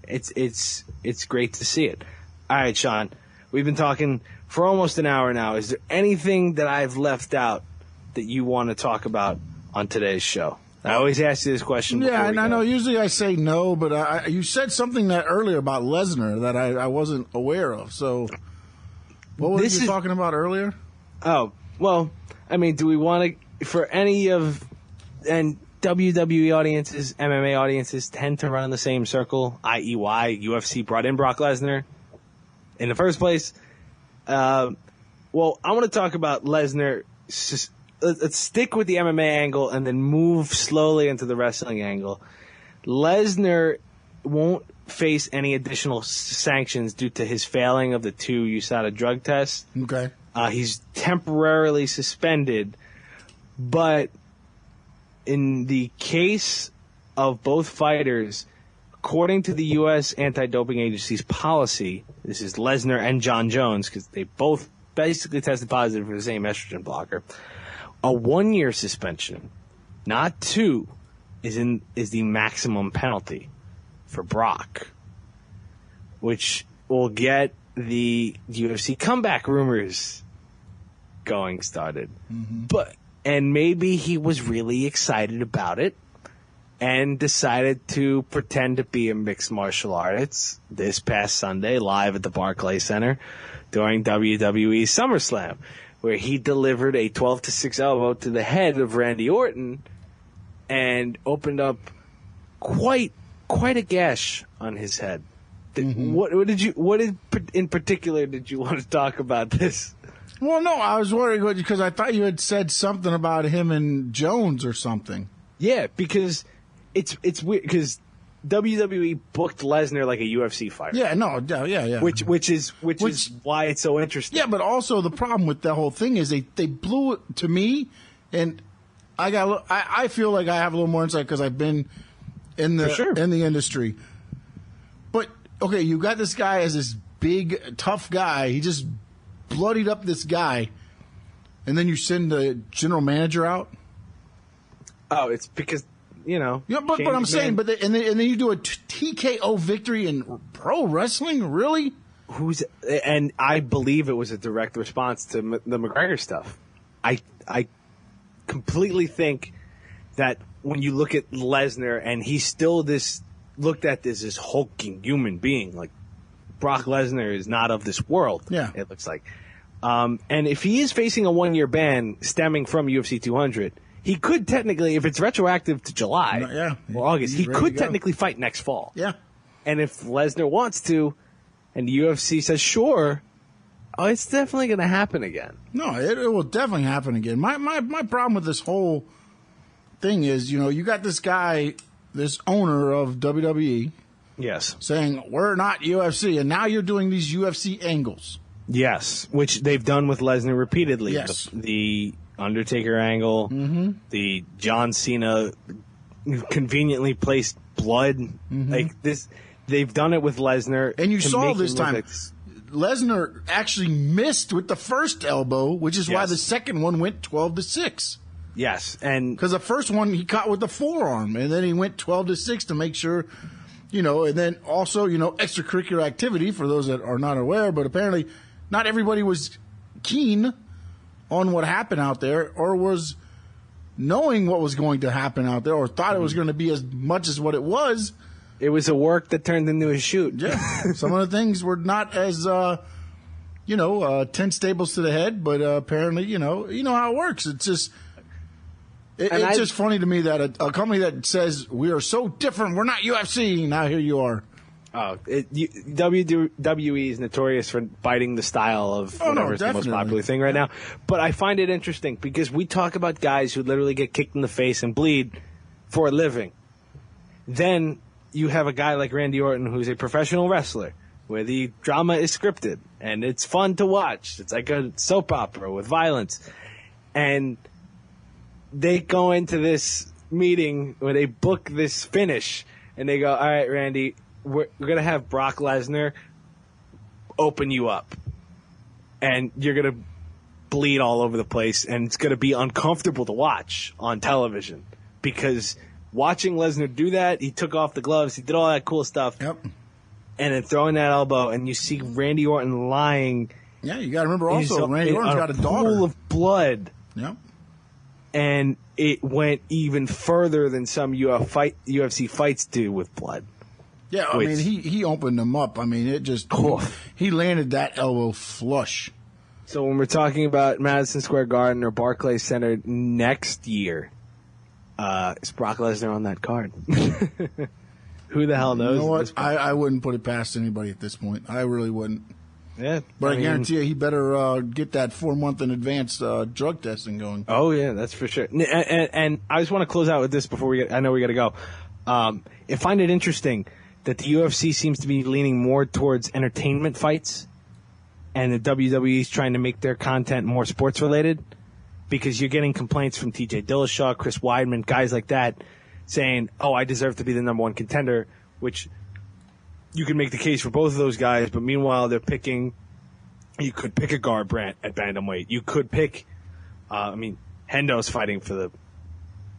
It's great to see it. All right, Sean, we've been talking for almost an hour now. Is there anything that I've left out that you want to talk about on today's show? I always ask you this question. Yeah, and I know usually I say no, but you said something that earlier about Lesnar that I wasn't aware of. So what were you talking about earlier? Oh, well, I mean, do we want to, for any of, and WWE audiences, MMA audiences tend to run in the same circle, i.e. why UFC brought in Brock Lesnar in the first place. Well, I want to talk about Lesnar. Let's stick with the MMA angle and then move slowly into the wrestling angle. Lesnar won't face any additional sanctions due to his failing of the 2 USADA drug tests. Okay. He's temporarily suspended, but in the case of both fighters, according to the U.S. Anti-Doping Agency's policy, this is Lesnar and John Jones, because they both basically tested positive for the same estrogen blocker, a 1-year suspension, not 2, is the maximum penalty for Brock, which will get the UFC comeback rumors started. And maybe he was really excited about it and decided to pretend to be a mixed martial artist this past Sunday live at the Barclays Center during WWE SummerSlam, where he delivered a 12-6 elbow to the head of Randy Orton and opened up quite a gash on his head. What in particular did you want to talk about this? Well, no, I was worried because I thought you had said something about him and Jones or something. Yeah, because it's weird because WWE booked Lesnar like a UFC fighter. Yeah, no, yeah. Which is why it's so interesting. Yeah, but also the problem with the whole thing is they blew it to me, and I feel like I have a little more insight because I've been in the industry. But okay, you got this guy as this big tough guy. He just bloodied up this guy, and then you send the general manager out. Oh, it's because. Yeah, but I'm saying, and then you do a TKO victory in pro wrestling, really? And I believe it was a direct response to the McGregor stuff. I completely think that when you look at Lesnar and he's still looked at this hulking human being, like Brock Lesnar is not of this world. Yeah, it looks like. And if he is facing a 1-year ban stemming from UFC 200. He could technically, if it's retroactive to July or August, he could technically fight next fall. Yeah. And if Lesnar wants to, and the UFC says sure, it's definitely going to happen again. No, it will definitely happen again. My problem with this whole thing is, you got this guy, this owner of WWE, yes, saying we're not UFC, and now you're doing these UFC angles. Yes, which they've done with Lesnar repeatedly. Yes. The Undertaker angle, the John Cena conveniently placed blood, like this. They've done it with Lesnar, and you saw this time. Lesnar actually missed with the first elbow, which is why the second one went 12-6. Yes, and because the first one he caught with the forearm, and then he went 12-6 to make sure, and then also extracurricular activity for those that are not aware, but apparently not everybody was keen on what happened out there, or was knowing what was going to happen out there, or thought it was going to be as much as what it was. It was a work that turned into a shoot. Yeah, some of the things were not as 10 staples to the head, but apparently, you know how it works. It's just. It's just funny to me that a company that says we are so different, we're not UFC. Now here you are. Oh, WWE is notorious for biting the style of whatever's the most popular thing right now. But I find it interesting because we talk about guys who literally get kicked in the face and bleed for a living. Then you have a guy like Randy Orton who's a professional wrestler where the drama is scripted and it's fun to watch. It's like a soap opera with violence. And they go into this meeting where they book this finish and they go, all right, Randy, we're going to have Brock Lesnar open you up. And you're going to bleed all over the place. And it's going to be uncomfortable to watch on television. Because watching Lesnar do that, he took off the gloves, he did all that cool stuff. Yep. And then throwing that elbow, and you see Randy Orton lying. Yeah, you got to remember also, Randy Orton's got a daughter. Pool of blood. Yep. And it went even further than some UFC fights do with blood. Yeah, I mean, he opened them up. I mean, it just he landed that elbow flush. So when we're talking about Madison Square Garden or Barclays Center next year, is Brock Lesnar on that card? Who the hell knows? You know what? I wouldn't put it past anybody at this point. I really wouldn't. Yeah, but I guarantee you, he better get that 4-month in advance drug testing going. Oh yeah, that's for sure. And I just want to close out with this before I know we got to go. I find it interesting that the UFC seems to be leaning more towards entertainment fights, and the WWE is trying to make their content more sports related, because you're getting complaints from T.J. Dillashaw, Chris Weidman, guys like that, saying, "Oh, I deserve to be the number one contender," which. You can make the case for both of those guys, but meanwhile, they're picking. You could pick a Garbrandt at bantamweight. You could pick. Hendo's fighting for the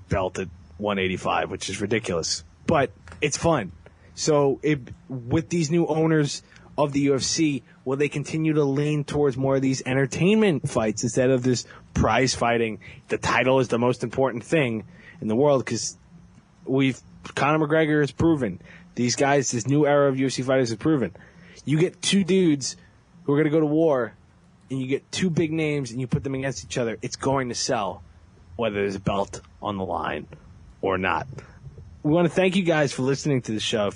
belt at 185, which is ridiculous. But it's fun. So with these new owners of the UFC, will they continue to lean towards more of these entertainment fights instead of this prize fighting? The title is the most important thing in the world because Conor McGregor has proven. These guys, this new era of UFC fighters has proven. You get two dudes who are going to go to war, and you get two big names, and you put them against each other. It's going to sell, whether there's a belt on the line or not. We want to thank you guys for listening to the show.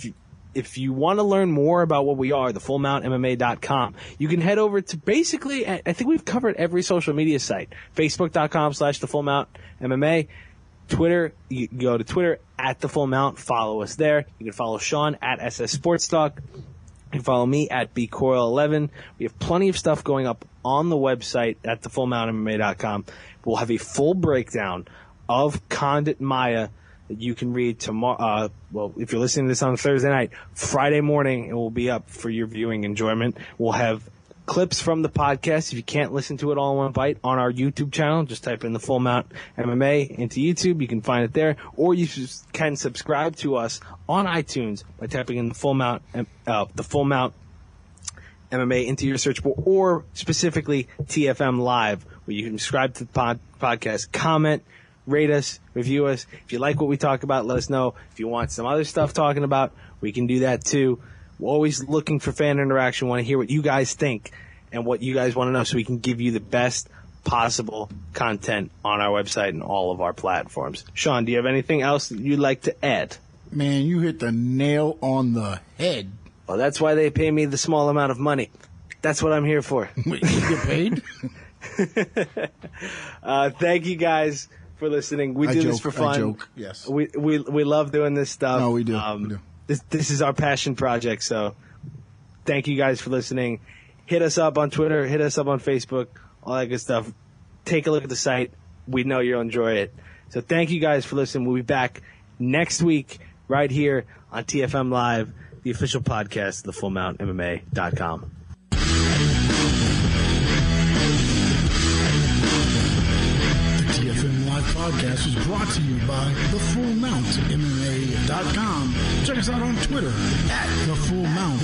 If you want to learn more about what we are, thefullmountmma.com, you can head over to basically, I think we've covered every social media site. Facebook.com/thefullmountmma. Twitter, you can go to Twitter @thefullmount, follow us there. You can follow Sean @SS Sports Talk. You can follow me @bcoyle11. We have plenty of stuff going up on the website at thefullmountmma.com. We'll have a full breakdown of Condit Maia that you can read tomorrow. If you're listening to this on Thursday night, Friday morning, it will be up for your viewing enjoyment. We'll have clips from the podcast. If you can't listen to it all in one bite, on our YouTube channel, just type in the Full Mount MMA into YouTube. You can find it there. Or you can subscribe to us on iTunes by typing in the Full Mount MMA into your search bar, or specifically TFM Live, where you can subscribe to the podcast, comment, rate us, review us. If you like what we talk about, let us know. If you want some other stuff talking about, we can do that too. We're always looking for fan interaction. Want to hear what you guys think and what you guys want to know so we can give you the best possible content on our website and all of our platforms. Sean, do you have anything else that you'd like to add? Man, you hit the nail on the head. Well, that's why they pay me the small amount of money. That's what I'm here for. Wait, you get paid? Thank you guys for listening. We do this for fun. I joke, yes. We love doing this stuff. No, we do. We do. This is our passion project, so thank you guys for listening. Hit us up on Twitter, hit us up on Facebook, all that good stuff. Take a look at the site. We know you'll enjoy it. So thank you guys for listening. We'll be back next week right here on TFM Live, the official podcast, thefullmountmma.com. TFM Live Podcast is brought to you by thefullmountmma.com. Check us out on Twitter @thefullmount.